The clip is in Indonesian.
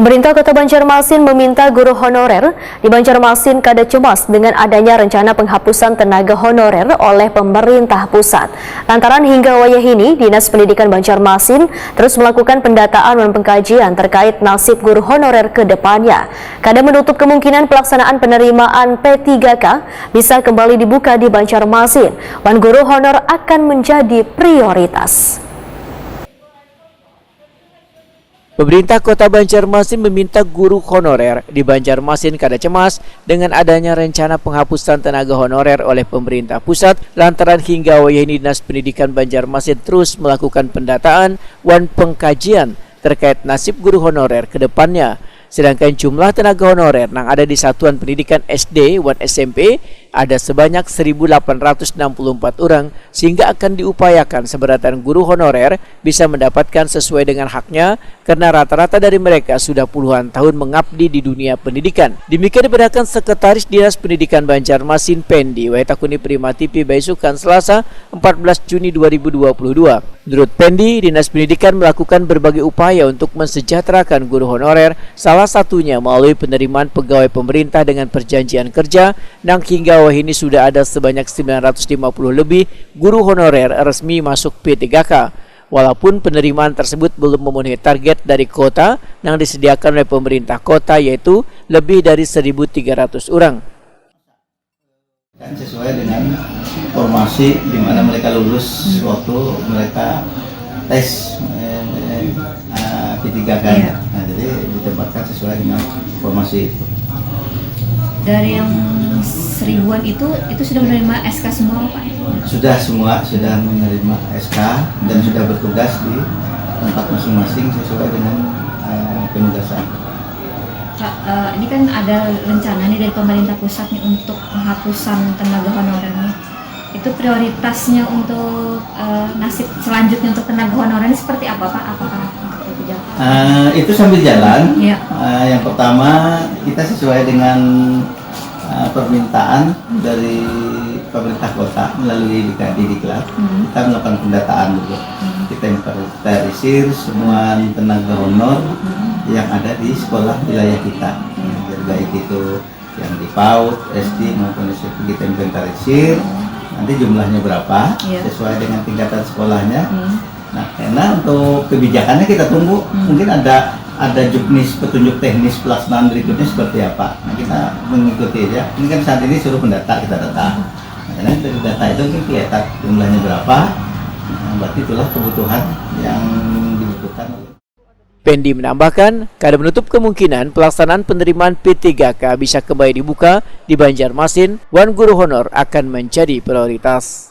Pemerintah Kota Banjarmasin meminta guru honorer di Banjarmasin kada cemas dengan adanya rencana penghapusan tenaga honorer oleh pemerintah pusat. Lantaran hingga wayah ini, Dinas Pendidikan Banjarmasin terus melakukan pendataan dan pengkajian terkait nasib guru honorer ke depannya. Kada menutup kemungkinan pelaksanaan penerimaan P3K bisa kembali dibuka di Banjarmasin. Wan guru honor akan menjadi prioritas. Pemerintah Kota Banjarmasin meminta guru honorer di Banjarmasin kada cemas dengan adanya rencana penghapusan tenaga honorer oleh pemerintah pusat lantaran hingga wayah ini Dinas Pendidikan Banjarmasin terus melakukan pendataan dan pengkajian terkait nasib guru honorer ke depannya. Sedangkan jumlah tenaga honorer yang ada di Satuan Pendidikan SD dan SMP ada sebanyak 1.864 orang, sehingga akan diupayakan seberatan guru honorer bisa mendapatkan sesuai dengan haknya karena rata-rata dari mereka sudah puluhan tahun mengabdi di dunia pendidikan. Demikian dibenarkan Sekretaris Dinas Pendidikan Banjarmasin Pendi Waitakuni Prima TV Baisukan Selasa 14 Juni 2022. Menurut Pendi, Dinas Pendidikan melakukan berbagai upaya untuk mensejahterakan guru honorer, salah satunya melalui penerimaan pegawai pemerintah dengan perjanjian kerja, yang hingga wah ini sudah ada sebanyak 950 lebih guru honorer resmi masuk P3K. Walaupun penerimaan tersebut belum memenuhi target dari kota yang disediakan oleh pemerintah kota, yaitu lebih dari 1.300 orang. Dan sesuai dengan formasi di mana mereka lulus waktu mereka tes P3K. Nah, jadi ditempatkan sesuai dengan formasi itu. Dari yang 1000-an itu sudah menerima SK semua, Pak? Sudah menerima SK dan sudah bertugas di tempat masing-masing sesuai dengan penugasan. Pak, ini kan ada rencana nih dari pemerintah pusat nih untuk penghapusan tenaga honorer nih. Itu prioritasnya untuk nasib selanjutnya untuk tenaga honorer ini seperti apa, Pak? Apakah itu sambil jalan. Ya. Yang pertama kita sesuai dengan permintaan dari pemerintah kota melalui Diklat. Kita melakukan pendataan dulu. Kita inventarisir semua tenaga honor yang ada di sekolah wilayah kita. Jadi baik itu yang di PAUD, SD maupun SMP kita inventarisir. Nanti jumlahnya berapa sesuai dengan tingkatan sekolahnya. Nah, karena untuk kebijakannya kita tunggu, mungkin ada juknis petunjuk teknis pelaksanaan berikutnya seperti apa. Nah, kita mengikuti ya. Ini kan saat ini suruh pendata, kita data. Nah, karena dari data itu mungkin kelihatan jumlahnya berapa. Nah, berarti itulah kebutuhan yang dibutuhkan. Pendi menambahkan, kada menutup kemungkinan pelaksanaan penerimaan P3K bisa kembali dibuka di Banjarmasin, wan guru honor akan menjadi prioritas.